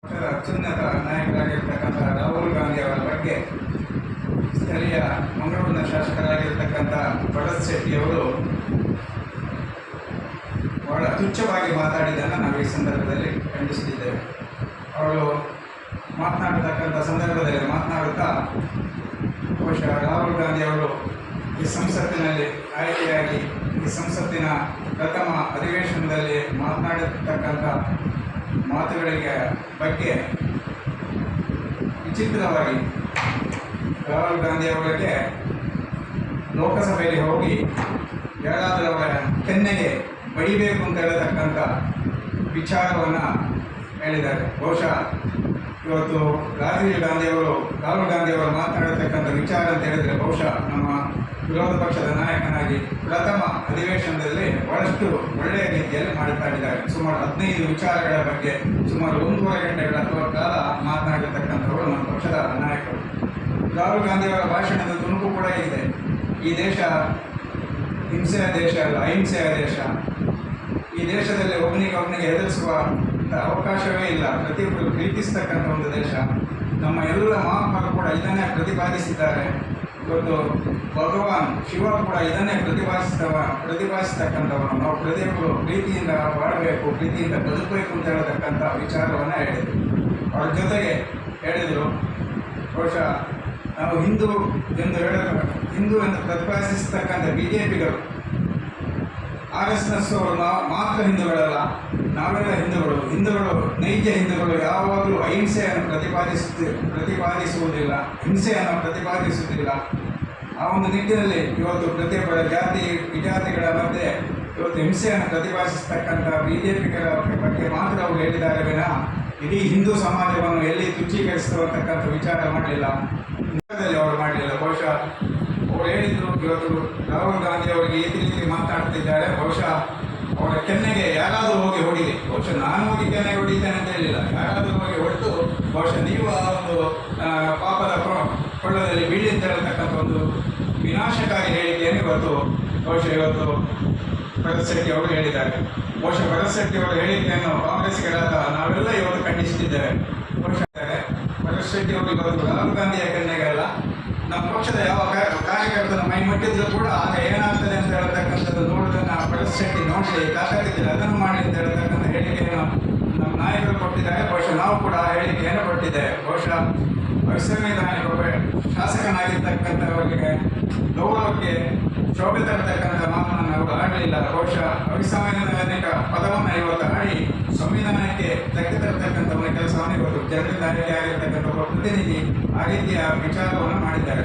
ಅತ್ಯುನ್ನತ ನಾಯಕರಾಗಿರ್ತಕ್ಕಂಥ ರಾಹುಲ್ ಗಾಂಧಿ ಅವರ ಬಗ್ಗೆ ಸ್ಥಳೀಯ ಮಂಗಳೂರಿನ ಶಾಸಕರಾಗಿರ್ತಕ್ಕಂಥ ಭರತ್ ಶೆಟ್ಟಿಯವರು ಬಹಳ ತುಚ್ಛವಾಗಿ ಮಾತಾಡಿದ್ದನ್ನು ನಾವು ಈ ಸಂದರ್ಭದಲ್ಲಿ ಖಂಡಿಸುತ್ತಿದ್ದೇವೆ. ಅವರು ಮಾತನಾಡತಕ್ಕಂಥ ಸಂದರ್ಭದಲ್ಲಿ ಮಾತನಾಡುತ್ತಾ ಬಹುಶಃ ರಾಹುಲ್ ಗಾಂಧಿ ಅವರು ಈ ಸಂಸತ್ತಿನಲ್ಲಿ ಆಯ್ಕೆಯಾಗಿ ಈ ಸಂಸತ್ತಿನ ಪ್ರಥಮ ಅಧಿವೇಶನದಲ್ಲಿ ಮಾತನಾಡಿರ್ತಕ್ಕಂಥ ಮಾತುಗಳಿಗೆ ಬಗ್ಗೆ ವಿಚಿತ್ರವಾಗಿ ರಾಹುಲ್ ಗಾಂಧಿ ಅವರಿಗೆ ಲೋಕಸಭೆಯಲ್ಲಿ ಹೋಗಿ ಯಾರಾದರೂ ಅವರ ಕೆನ್ನೆಗೆ ಬಡಿಬೇಕು ಅಂತ ಹೇಳತಕ್ಕಂಥ ವಿಚಾರವನ್ನು ಹೇಳಿದ್ದಾರೆ. ಬಹುಶಃ ಇವತ್ತು ರಾಜೀವ್ ಗಾಂಧಿಯವರು ರಾಹುಲ್ ಗಾಂಧಿಯವರು ಮಾತನಾಡತಕ್ಕಂಥ ವಿಚಾರ ಅಂತ ಹೇಳಿದರೆ ಬಹುಶಃ ನಮ್ಮ ವಿರೋಧ ಪಕ್ಷದ ನಾಯಕನಾಗಿ ಪ್ರಥಮ ಅಧಿವೇಶನದಲ್ಲಿ ಬಹಳಷ್ಟು ಒಳ್ಳೆಯ ರೀತಿಯಲ್ಲಿ ಮಾತನಾಡಿದ್ದಾರೆ. ಸುಮಾರು 15 ವಿಚಾರಗಳ ಬಗ್ಗೆ ಸುಮಾರು 1.5 ಗಂಟೆಗಳ ಕಾಲ ಮಾತನಾಡಿರ್ತಕ್ಕಂಥವರು ನಮ್ಮ ಪಕ್ಷದ ನಾಯಕರು. ರಾಹುಲ್ ಗಾಂಧಿಯವರ ಭಾಷಣದ ತುಣುಕು ಕೂಡ ಇದೆ. ಈ ದೇಶ ಹಿಂಸೆಯ ದೇಶ ಅಲ್ಲ, ಅಹಿಂಸೆಯ ದೇಶ. ಈ ದೇಶದಲ್ಲಿ ಒಬ್ಬನಿಗೆ ಹೆದರಿಸುವ ಅವಕಾಶವೇ ಇಲ್ಲ. ಪ್ರತಿಯೊಬ್ಬರು ಪ್ರೀತಿಸ್ತಕ್ಕಂಥ ಒಂದು ದೇಶ. ನಮ್ಮ ಎಲ್ಲ ಮಹಾತ್ಮರು ಕೂಡ ಇದನ್ನೇ ಪ್ರತಿಪಾದಿಸಿದ್ದಾರೆ. ಇವತ್ತು ಭಗವಾನ್ ಶಿವ ಕೂಡ ಇದನ್ನೇ ಪ್ರತಿಪಾದಿಸ್ತಕ್ಕಂಥವನು. ನಾವು ಪ್ರತಿಯೊಬ್ಬರು ಪ್ರೀತಿಯಿಂದ ಬಾಳಬೇಕು, ಪ್ರೀತಿಯಿಂದ ಬದುಕಬೇಕು ಅಂತ ಹೇಳತಕ್ಕಂಥ ವಿಚಾರವನ್ನು ಹೇಳಿದರು. ಅವರ ಜೊತೆಗೆ ಹೇಳಿದರು ಬಹುಶಃ ನಾವು ಹಿಂದೂ ಎಂದು ಪ್ರತಿಪಾದಿಸ್ತಕ್ಕಂಥ BJPಗಳು RSS ಅವರು ಮಾತ್ರ ಹಿಂದೂಗಳಲ್ಲ, ನಾವೆಲ್ಲ ಹಿಂದೂಗಳು ನೈಜ ಹಿಂದೂಗಳು ಯಾವಾಗಲೂ ಅಹಿಂಸೆಯನ್ನು ಪ್ರತಿಪಾದಿಸುವುದಿಲ್ಲ, ಹಿಂಸೆಯನ್ನು ಪ್ರತಿಪಾದಿಸುವುದಿಲ್ಲ. ಆ ಒಂದು ನಿಟ್ಟಿನಲ್ಲಿ ಇವತ್ತು ಪ್ರತಿಯೊಬ್ಬರ ವಿಜಾತಿಗಳ ಮಧ್ಯೆ ಇವತ್ತು ಹಿಂಸೆಯನ್ನು ಪ್ರತಿಪಾದಿಸತಕ್ಕಂಥ BJPಗಳ ಬಗ್ಗೆ ಮಾತ್ರ ಅವರು ಹೇಳಿದ್ದಾರೆ ವಿನಃ ಇಡೀ ಹಿಂದೂ ಸಮಾಜವನ್ನು ಎಲ್ಲಿ ತುಚ್ಛೀಕರಿಸುವಂತಕ್ಕಂಥ ವಿಚಾರ ಮಾಡಲಿಲ್ಲ, ಅವರು ಮಾಡಲಿಲ್ಲ. ಬಹುಶಃ ಅವರು ಹೇಳಿದ್ರು ಇವತ್ತು ರಾಹುಲ್ ಗಾಂಧಿ ಅವರಿಗೆ ಈ ರೀತಿ ಮಾತನಾಡ್ತಿದ್ದಾರೆ. ಬಹುಶಃ ಅವರ ಕೆನ್ನೆಗೆ ಯಾರಾದರೂ ಹೋಗಿ ಹೊಡಿಲಿ. ಬಹುಶಃ ನಾನು ಹೋಗಿ ಕೆನ್ನೆಗೆ ಹೊಡಿತೇನೆ ಅಂತ ಹೇಳಿಲ್ಲ, ಯಾರಾದರೂ ಹೋಗಿ ಹೊಡೆದು ಬಹುಶಃ ನೀವು ಆ ಒಂದು ಪಾಪದ ಕೊಳ್ಳದಲ್ಲಿ ಬೀಳಿ ಅಂತ ಹೇಳ್ತಕ್ಕಂಥ ಒಂದು ವಿನಾಶಕಾರಿ ಹೇಳಿಕೆಯನ್ನು ಇವತ್ತು ಭರತ್ ಶೆಟ್ಟಿ ಅವರು ಹೇಳಿದ್ದಾರೆ. ಬಹುಶಃ ಭರತ್ ಶೆಟ್ಟಿ ಅವರ ಹೇಳಿಕೆಯನ್ನು ಕಾಂಗ್ರೆಸ್ಗಳಾದ ನಾವೆಲ್ಲ ಇವತ್ತು ಖಂಡಿಸುತ್ತಿದ್ದೇವೆ. ಬಹುಶಃ ಭರತ್ ಶೆಟ್ಟಿ ಅವರು ಇವತ್ತು ರಾಹುಲ್ ಗಾಂಧಿಯ ಕೆನ್ನೆಗೆ ಅಲ್ಲ, ನಮ್ಮ ಪಕ್ಷದ ಯಾವ ಕಾರ್ಯಕರ್ತನ ಮೈ ಮುಟ್ಟಿದ್ರು ಕೂಡ ಆಗ ಏನಾಗ್ತದೆ ಅಂತ ಹೇಳ್ತಕ್ಕಂಥದ್ದು ನೋಡೋದನ್ನು ಭರತ್ ಶೆಟ್ಟಿ ನೋಡಿ ತಾಕತ್ತಿದ್ದರೆ ಅದನ್ನು ಮಾಡಿ ಅಂತ ಹೇಳ್ತಕ್ಕಂಥ ಹೇಳಿಕೆಯನ್ನು ನಮ್ಮ ನಾಯಕರು ಕೊಟ್ಟಿದ್ದಾರೆ. ಬಹುಶಃ ನಾವು ಕೂಡ ಆ ಹೇಳಿಕೆಯನ್ನು ಕೊಟ್ಟಿದ್ದೇವೆ. ಬಹುಶಃ ಅವಿಸಂವಿಧಾನಿಕ ಒಬ್ಬ ಶಾಸಕನಾಗಿರ್ತಕ್ಕಂಥವರಿಗೆ ಗೌರವಕ್ಕೆ ಶೋಭೆ ತರತಕ್ಕಂಥ ಮಾತನ್ನು ನಾವು ಆಡಲಿಲ್ಲ. ಬಹುಶಃ ಅವಿಸಂವಿಧಾನಿಕ ಪದವನ್ನು ಇವತ್ತು ಆಡಿ ಸಂವಿಧಾನಕ್ಕೆ ಧಕ್ಕೆ ತರತಕ್ಕಂಥ ಒಂದು ಕೆಲಸವನ್ನು ಇವತ್ತು ಜನರಿಂದ ಆಯ್ಕೆ ಆಗಿರ್ತಕ್ಕಂಥ ಒಬ್ಬ ಪ್ರತಿನಿಧಿ ಆ ರೀತಿಯ ವಿಚಾರವನ್ನು ಮಾಡಿದ್ದಾರೆ.